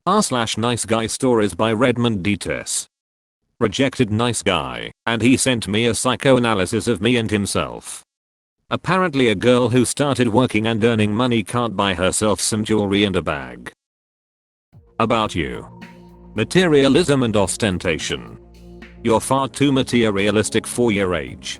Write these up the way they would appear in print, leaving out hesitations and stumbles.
r/Niceguy stories by Redmond Dtes. Rejected nice guy, and he sent me a psychoanalysis of me and himself. Apparently a girl who started working and earning money can't buy herself some jewelry and a bag. About you. Materialism and ostentation. You're far too materialistic for your age.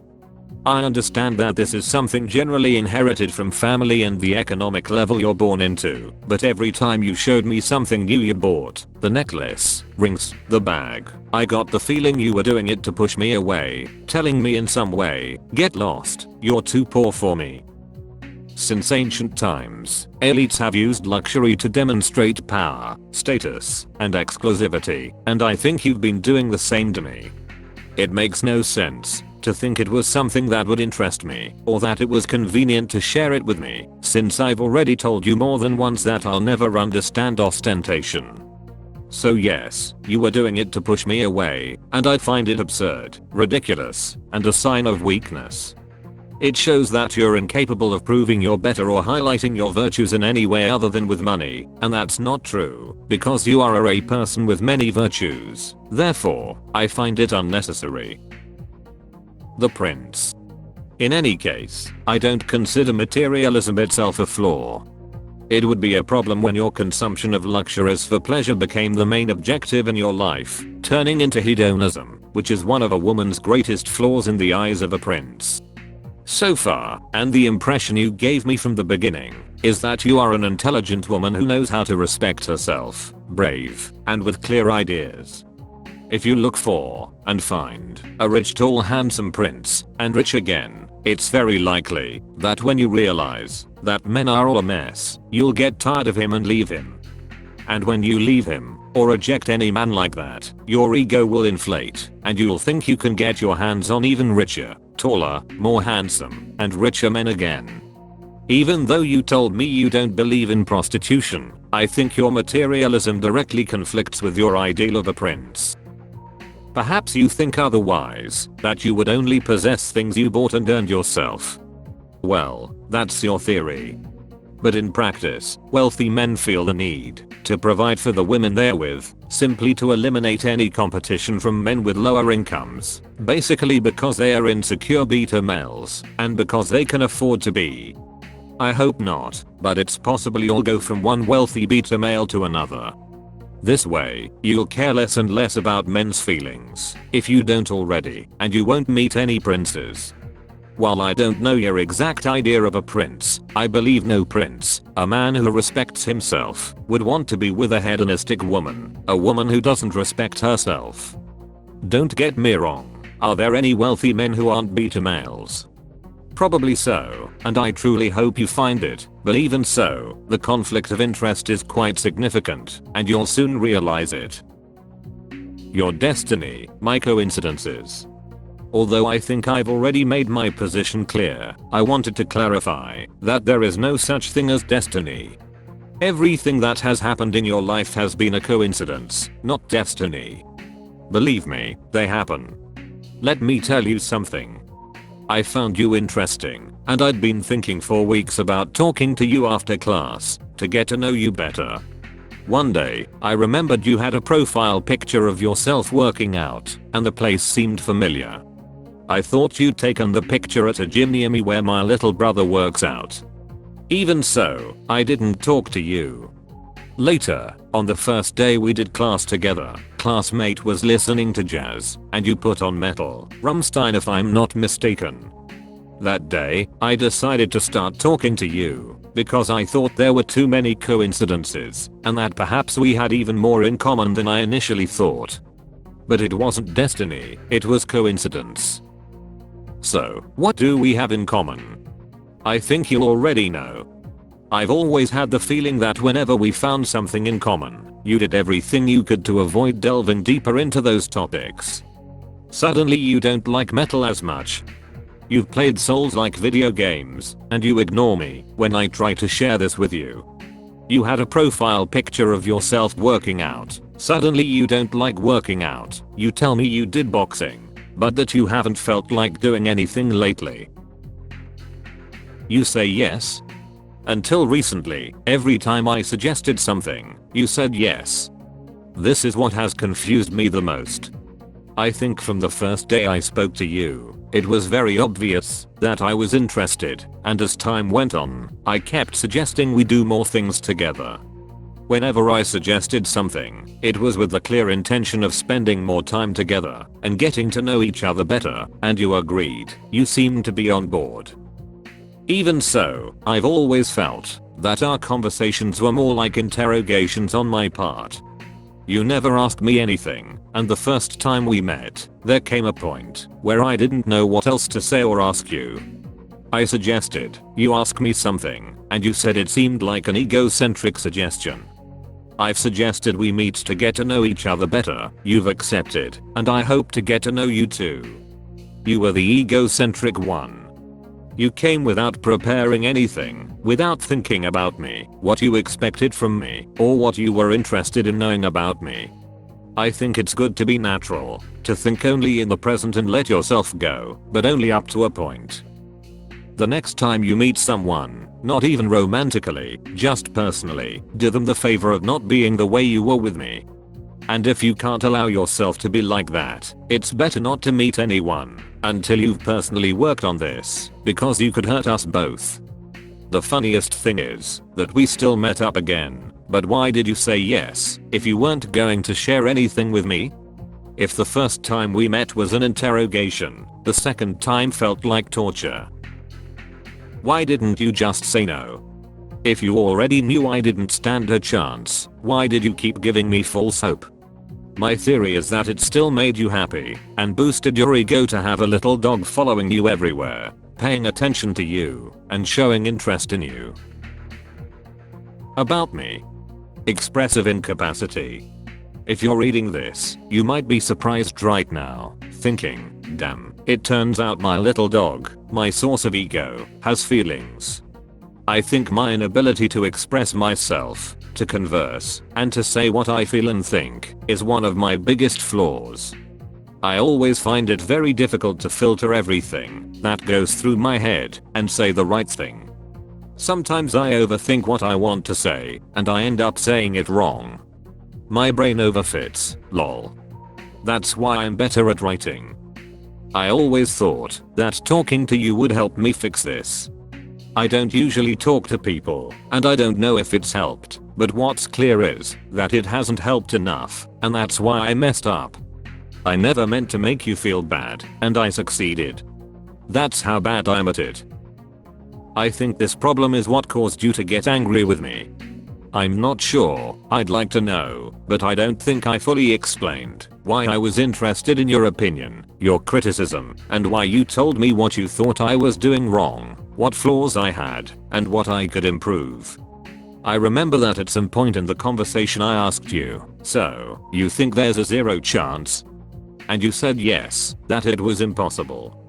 I understand that this is something generally inherited from family and the economic level you're born into, but every time you showed me something new you bought, the necklace, rings, the bag, I got the feeling you were doing it to push me away, telling me in some way, get lost, you're too poor for me. Since ancient times, elites have used luxury to demonstrate power, status, and exclusivity, and I think you've been doing the same to me. It makes no sense to think it was something that would interest me, or that it was convenient to share it with me, since I've already told you more than once that I'll never understand ostentation. So yes, you were doing it to push me away, and I find it absurd, ridiculous, and a sign of weakness. It shows that you're incapable of proving you're better or highlighting your virtues in any way other than with money, and that's not true, because you are a person with many virtues. Therefore, I find it unnecessary. The prince. In any case, I don't consider materialism itself a flaw. It would be a problem when your consumption of luxuries for pleasure became the main objective in your life, turning into hedonism, which is one of a woman's greatest flaws in the eyes of a prince. So far, and the impression you gave me from the beginning, is that you are an intelligent woman who knows how to respect herself, brave, and with clear ideas. If you look for, and find, a rich tall handsome prince, and rich again, it's very likely that when you realize that men are all a mess, you'll get tired of him and leave him. And when you leave him, or reject any man like that, your ego will inflate, and you'll think you can get your hands on even richer, taller, more handsome, and richer men again. Even though you told me you don't believe in prostitution, I think your materialism directly conflicts with your ideal of a prince. Perhaps you think otherwise, that you would only possess things you bought and earned yourself. Well, that's your theory. But in practice, wealthy men feel the need to provide for the women they're with, simply to eliminate any competition from men with lower incomes, basically because they are insecure beta males, and because they can afford to be. I hope not, but it's possible you'll go from one wealthy beta male to another. This way, you'll care less and less about men's feelings, if you don't already, and you won't meet any princes. While I don't know your exact idea of a prince, I believe no prince, a man who respects himself, would want to be with a hedonistic woman, a woman who doesn't respect herself. Don't get me wrong, are there any wealthy men who aren't beta males? Probably so, and I truly hope you find it, but even so, the conflict of interest is quite significant, and you'll soon realize it. Your destiny, my coincidences. Although I think I've already made my position clear, I wanted to clarify that there is no such thing as destiny. Everything that has happened in your life has been a coincidence, not destiny. Believe me, they happen. Let me tell you something. I found you interesting, and I'd been thinking for weeks about talking to you after class, to get to know you better. One day, I remembered you had a profile picture of yourself working out, and the place seemed familiar. I thought you'd taken the picture at a gym near me where my little brother works out. Even so, I didn't talk to you. Later, on the first day we did class together, classmate was listening to jazz, and you put on metal, Rammstein if I'm not mistaken. That day, I decided to start talking to you, because I thought there were too many coincidences, and that perhaps we had even more in common than I initially thought. But it wasn't destiny, it was coincidence. So, what do we have in common? I think you already know. I've always had the feeling that whenever we found something in common, you did everything you could to avoid delving deeper into those topics. Suddenly you don't like metal as much. You've played Souls-like video games, and you ignore me when I try to share this with you. You had a profile picture of yourself working out. Suddenly you don't like working out. You tell me you did boxing, but that you haven't felt like doing anything lately. You say yes? Until recently, every time I suggested something, you said yes. This is what has confused me the most. I think from the first day I spoke to you, it was very obvious that I was interested, and as time went on, I kept suggesting we do more things together. Whenever I suggested something, it was with the clear intention of spending more time together and getting to know each other better, and you agreed. You seemed to be on board. Even so, I've always felt that our conversations were more like interrogations on my part. You never asked me anything, and the first time we met, there came a point where I didn't know what else to say or ask you. I suggested you ask me something, and you said it seemed like an egocentric suggestion. I've suggested we meet to get to know each other better, you've accepted, and I hope to get to know you too. You were the egocentric one. You came without preparing anything, without thinking about me, what you expected from me, or what you were interested in knowing about me. I think it's good to be natural, to think only in the present and let yourself go, but only up to a point. The next time you meet someone, not even romantically, just personally, do them the favor of not being the way you were with me. And if you can't allow yourself to be like that, it's better not to meet anyone until you've personally worked on this, because you could hurt us both. The funniest thing is that we still met up again, but why did you say yes if you weren't going to share anything with me? If the first time we met was an interrogation, the second time felt like torture. Why didn't you just say no? If you already knew I didn't stand a chance, why did you keep giving me false hope? My theory is that it still made you happy and boosted your ego to have a little dog following you everywhere, paying attention to you and showing interest in you. About me. Expressive incapacity. If you're reading this, you might be surprised right now, thinking, damn, it turns out my little dog, my source of ego, has feelings. I think my inability to express myself, to converse, and to say what I feel and think, is one of my biggest flaws. I always find it very difficult to filter everything that goes through my head and say the right thing. Sometimes I overthink what I want to say, and I end up saying it wrong. My brain overfits, lol. That's why I'm better at writing. I always thought that talking to you would help me fix this. I don't usually talk to people, and I don't know if it's helped, but what's clear is that it hasn't helped enough, and that's why I messed up. I never meant to make you feel bad, and I succeeded. That's how bad I'm at it. I think this problem is what caused you to get angry with me. I'm not sure, I'd like to know, but I don't think I fully explained why I was interested in your opinion, your criticism, and why you told me what you thought I was doing wrong, what flaws I had, and what I could improve. I remember that at some point in the conversation I asked you, so, you think there's a 0 chance? And you said yes, that it was impossible.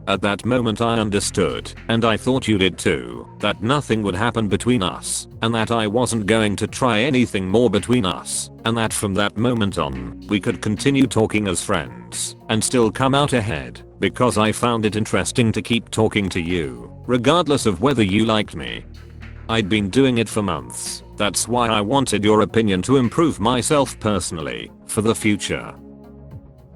At that moment I understood, and I thought you did too, that nothing would happen between us, and that I wasn't going to try anything more between us, and that from that moment on, we could continue talking as friends, and still come out ahead, because I found it interesting to keep talking to you, regardless of whether you liked me. I'd been doing it for months, that's why I wanted your opinion to improve myself personally, for the future.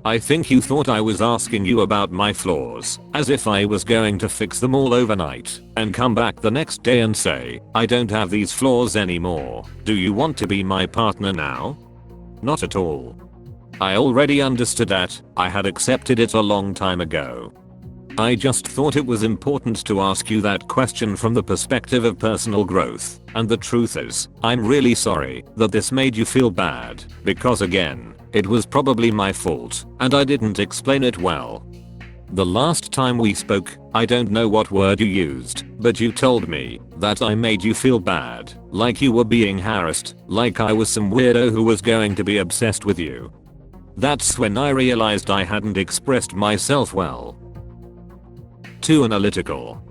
I think you thought I was asking you about my flaws, as if I was going to fix them all overnight, and come back the next day and say, I don't have these flaws anymore, do you want to be my partner now? Not at all. I already understood that, I had accepted it a long time ago. I just thought it was important to ask you that question from the perspective of personal growth, and the truth is, I'm really sorry that this made you feel bad, because again, it was probably my fault, and I didn't explain it well. The last time we spoke, I don't know what word you used, but you told me that I made you feel bad, like you were being harassed, like I was some weirdo who was going to be obsessed with you. That's when I realized I hadn't expressed myself well. Too analytical.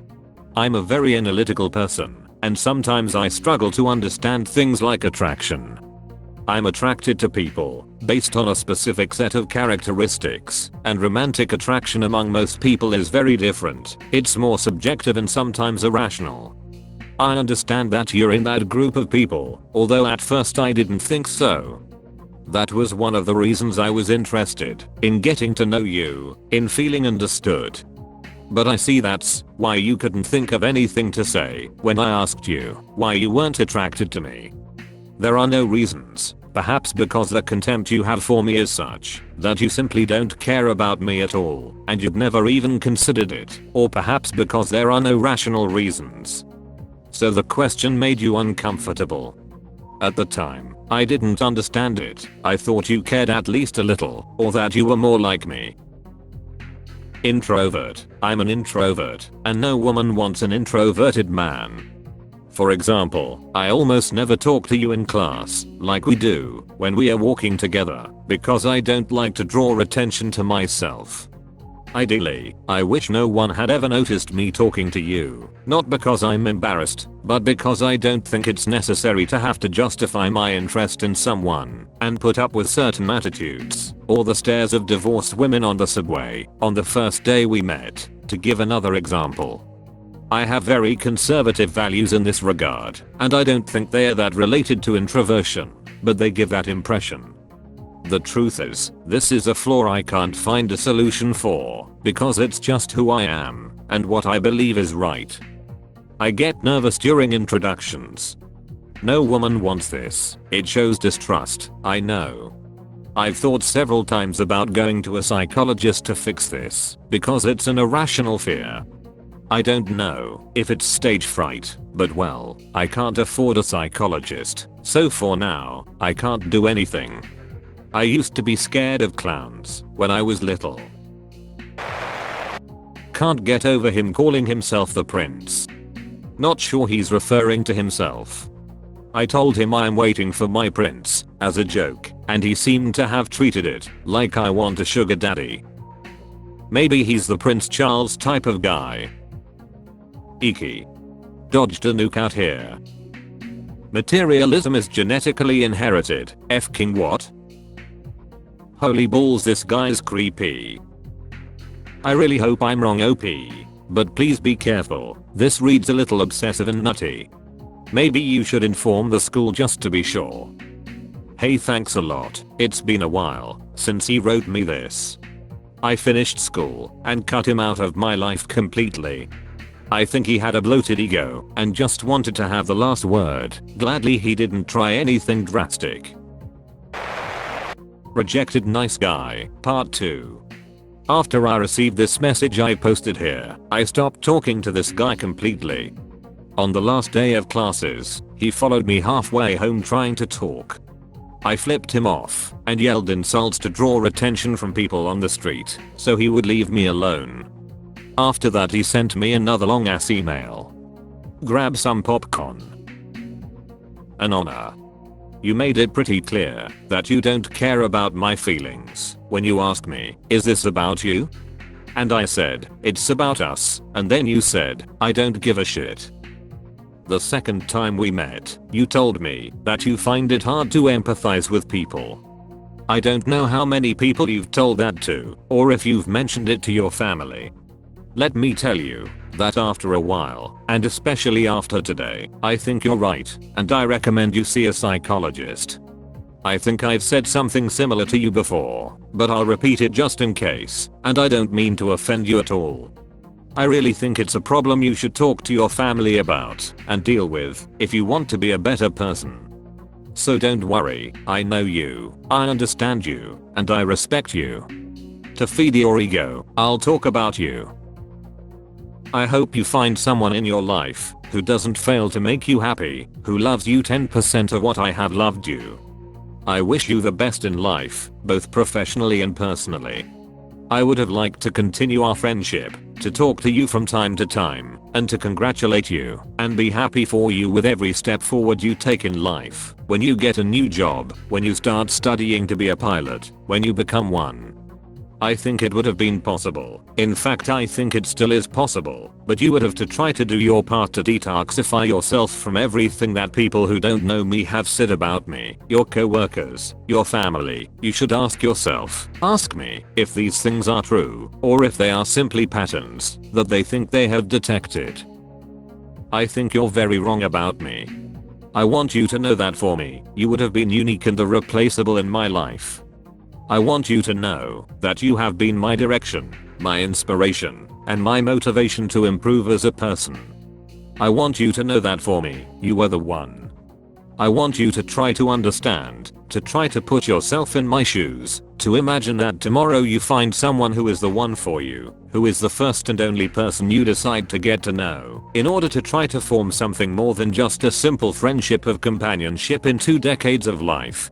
I'm a very analytical person, and sometimes I struggle to understand things like attraction. I'm attracted to people based on a specific set of characteristics, and romantic attraction among most people is very different. It's more subjective and sometimes irrational. I understand that you're in that group of people, although at first I didn't think so. That was one of the reasons I was interested in getting to know you, in feeling understood. But I see that's why you couldn't think of anything to say when I asked you why you weren't attracted to me. There are no reasons, perhaps because the contempt you have for me is such that you simply don't care about me at all and you've never even considered it, or perhaps because there are no rational reasons. So the question made you uncomfortable. At the time, I didn't understand it. I thought you cared at least a little, or that you were more like me. Introvert. I'm an introvert, and no woman wants an introverted man. For example, I almost never talk to you in class, like we do when we are walking together, because I don't like to draw attention to myself. Ideally, I wish no one had ever noticed me talking to you, not because I'm embarrassed, but because I don't think it's necessary to have to justify my interest in someone and put up with certain attitudes, or the stares of divorced women on the subway on the first day we met, to give another example. I have very conservative values in this regard, and I don't think they are that related to introversion, but they give that impression. The truth is, this is a flaw I can't find a solution for, because it's just who I am, and what I believe is right. I get nervous during introductions. No woman wants this. It shows distrust, I know. I've thought several times about going to a psychologist to fix this, because it's an irrational fear. I don't know if it's stage fright, but well, I can't afford a psychologist, so for now, I can't do anything. I used to be scared of clowns when I was little. Can't get over him calling himself the prince. Not sure he's referring to himself. I told him I'm waiting for my prince as a joke, and he seemed to have treated it like I want a sugar daddy. Maybe he's the Prince Charles type of guy. Iki. Dodged a nuke out here. Materialism is genetically inherited. F-king what? Holy balls, this guy's creepy. I really hope I'm wrong, OP. But please be careful, this reads a little obsessive and nutty. Maybe you should inform the school just to be sure. Hey, thanks a lot. It's been a while since he wrote me this. I finished school and cut him out of my life completely. I think he had a bloated ego and just wanted to have the last word. Gladly he didn't try anything drastic. Rejected Nice Guy, Part 2. After I received this message I posted here, I stopped talking to this guy completely. On the last day of classes, he followed me halfway home trying to talk. I flipped him off and yelled insults to draw attention from people on the street, so he would leave me alone. After that he sent me another long ass email. Grab some popcorn. An honor. You made it pretty clear that you don't care about my feelings when you ask me, is this about you? And I said, it's about us, and then you said, I don't give a shit. The second time we met, you told me that you find it hard to empathize with people. I don't know how many people you've told that to, or if you've mentioned it to your family. Let me tell you that after a while, and especially after today, I think you're right, and I recommend you see a psychologist. I think I've said something similar to you before, but I'll repeat it just in case, and I don't mean to offend you at all. I really think it's a problem you should talk to your family about and deal with if you want to be a better person. So don't worry, I know you, I understand you, and I respect you. To feed your ego, I'll talk about you. I hope you find someone in your life who doesn't fail to make you happy, who loves you 10% of what I have loved you. I wish you the best in life, both professionally and personally. I would have liked to continue our friendship, to talk to you from time to time, and to congratulate you and be happy for you with every step forward you take in life, when you get a new job, when you start studying to be a pilot, when you become one. I think it would have been possible. In fact, I think it still is possible, but you would have to try to do your part to detoxify yourself from everything that people who don't know me have said about me, your co-workers, your family. You should ask yourself, ask me, if these things are true, or if they are simply patterns that they think they have detected. I think you're very wrong about me. I want you to know that for me, you would have been unique and irreplaceable in my life. I want you to know that you have been my direction, my inspiration, and my motivation to improve as a person. I want you to know that for me, you are the one. I want you to try to understand, to try to put yourself in my shoes, to imagine that tomorrow you find someone who is the one for you, who is the first and only person you decide to get to know, in order to try to form something more than just a simple friendship of companionship in 2 decades of life.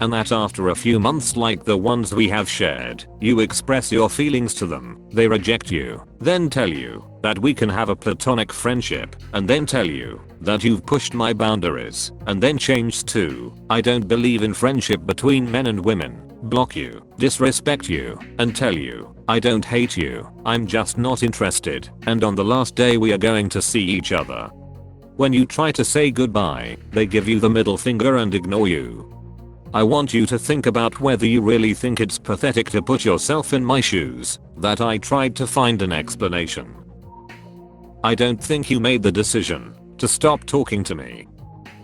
And that after a few months like the ones we have shared, you express your feelings to them, they reject you, then tell you that we can have a platonic friendship, and then tell you that you've pushed my boundaries, and then changed to, I don't believe in friendship between men and women, block you, disrespect you, and tell you, I don't hate you, I'm just not interested, and on the last day we are going to see each other. When you try to say goodbye, they give you the middle finger and ignore you. I want you to think about whether you really think it's pathetic to put yourself in my shoes, that I tried to find an explanation. I don't think you made the decision to stop talking to me.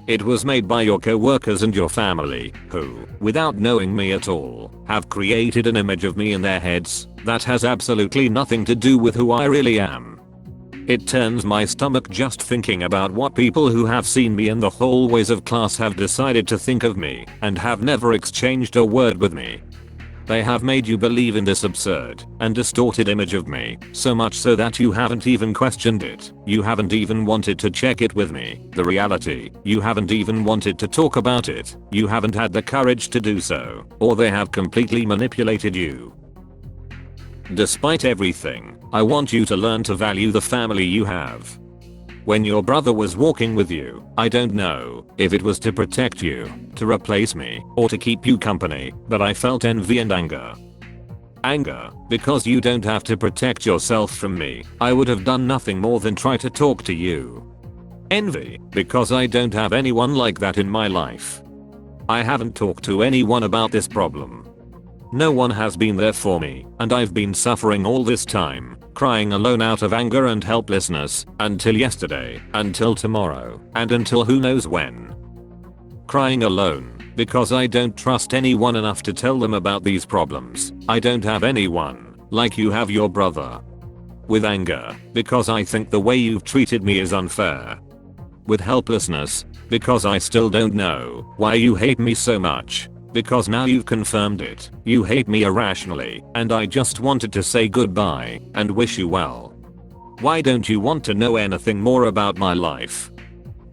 It was made by your co-workers and your family, who, without knowing me at all, have created an image of me in their heads that has absolutely nothing to do with who I really am. It turns my stomach just thinking about what people who have seen me in the hallways of class have decided to think of me and have never exchanged a word with me. They have made you believe in this absurd and distorted image of me, so much so that you haven't even questioned it, you haven't even wanted to check it with me, the reality, you haven't even wanted to talk about it, you haven't had the courage to do so, or they have completely manipulated you. Despite everything, I want you to learn to value the family you have. When your brother was walking with you, I don't know if it was to protect you, to replace me, or to keep you company, but I felt envy and anger. Anger, because you don't have to protect yourself from me, I would have done nothing more than try to talk to you. Envy, because I don't have anyone like that in my life. I haven't talked to anyone about this problem. No one has been there for me, and I've been suffering all this time, crying alone out of anger and helplessness, until yesterday, until tomorrow, and until who knows when. Crying alone, because I don't trust anyone enough to tell them about these problems. I don't have anyone, like you have your brother. With anger, because I think the way you've treated me is unfair. With helplessness, because I still don't know why you hate me so much. Because now you've confirmed it, you hate me irrationally, and I just wanted to say goodbye and wish you well. Why don't you want to know anything more about my life?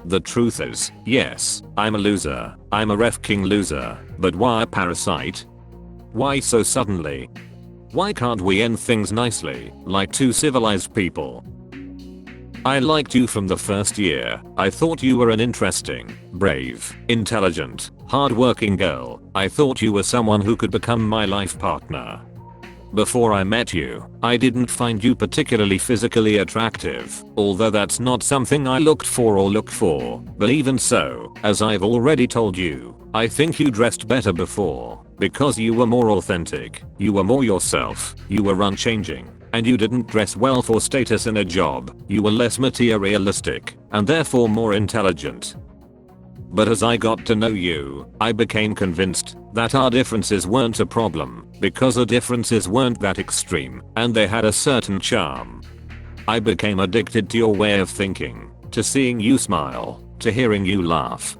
The truth is, yes, I'm a loser, I'm a ref-king loser, but why a parasite? Why so suddenly? Why can't we end things nicely, like two civilized people? I liked you from the first year. I thought you were an interesting, brave, intelligent, hardworking girl. I thought you were someone who could become my life partner. Before I met you, I didn't find you particularly physically attractive, although that's not something I looked for or look for, but even so, as I've already told you, I think you dressed better before, because you were more authentic, you were more yourself, you were unchanging. And you didn't dress well for status in a job, you were less materialistic, and therefore more intelligent. But as I got to know you, I became convinced that our differences weren't a problem, because our differences weren't that extreme, and they had a certain charm. I became addicted to your way of thinking, to seeing you smile, to hearing you laugh.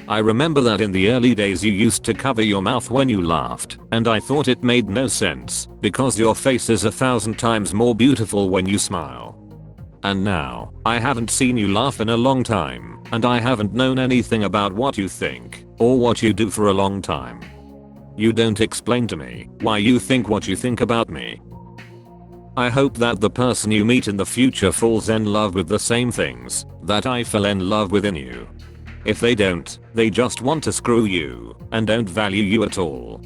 I remember that in the early days you used to cover your mouth when you laughed, and I thought it made no sense, because your face is 1,000 times more beautiful when you smile. And now, I haven't seen you laugh in a long time, and I haven't known anything about what you think, or what you do for a long time. You don't explain to me why you think what you think about me. I hope that the person you meet in the future falls in love with the same things that I fell in love with in you. If they don't, they just want to screw you, and don't value you at all.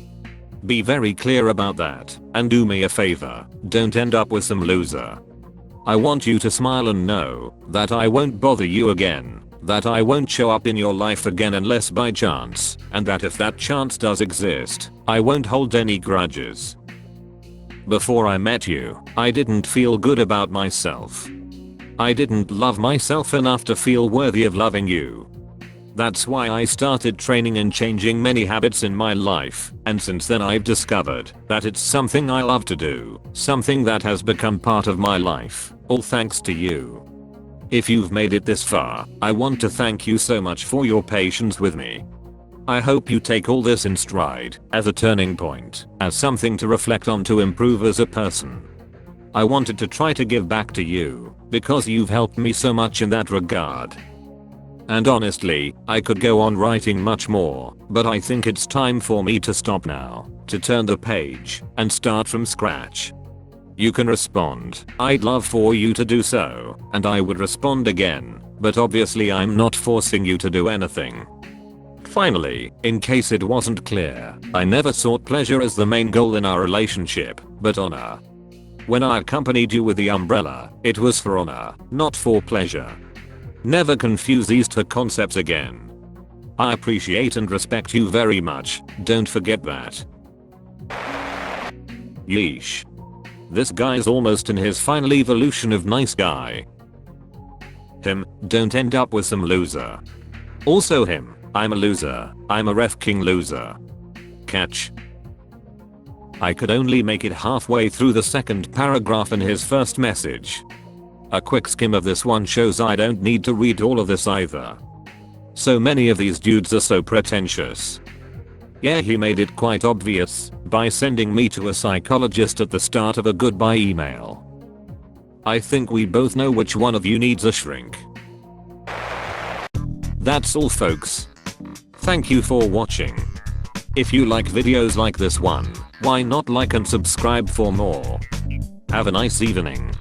Be very clear about that, and do me a favor, don't end up with some loser. I want you to smile and know that I won't bother you again, that I won't show up in your life again unless by chance, and that if that chance does exist, I won't hold any grudges. Before I met you, I didn't feel good about myself. I didn't love myself enough to feel worthy of loving you. That's why I started training and changing many habits in my life, and since then I've discovered that it's something I love to do, something that has become part of my life, all thanks to you. If you've made it this far, I want to thank you so much for your patience with me. I hope you take all this in stride, as a turning point, as something to reflect on to improve as a person. I wanted to try to give back to you, because you've helped me so much in that regard. And honestly, I could go on writing much more, but I think it's time for me to stop now, to turn the page, and start from scratch. You can respond, I'd love for you to do so, and I would respond again, but obviously I'm not forcing you to do anything. Finally, in case it wasn't clear, I never sought pleasure as the main goal in our relationship, but honor. When I accompanied you with the umbrella, it was for honor, not for pleasure. Never confuse these two concepts again. I appreciate and respect you very much, don't forget that. Yeesh. This guy's almost in his final evolution of nice guy. Him, don't end up with some loser. Also him, I'm a loser, I'm a ref king loser. Catch. I could only make it halfway through the second paragraph in his first message. A quick skim of this one shows I don't need to read all of this either. So many of these dudes are so pretentious. Yeah, he made it quite obvious by sending me to a psychologist at the start of a goodbye email. I think we both know which one of you needs a shrink. That's all folks. Thank you for watching. If you like videos like this one, why not like and subscribe for more? Have a nice evening.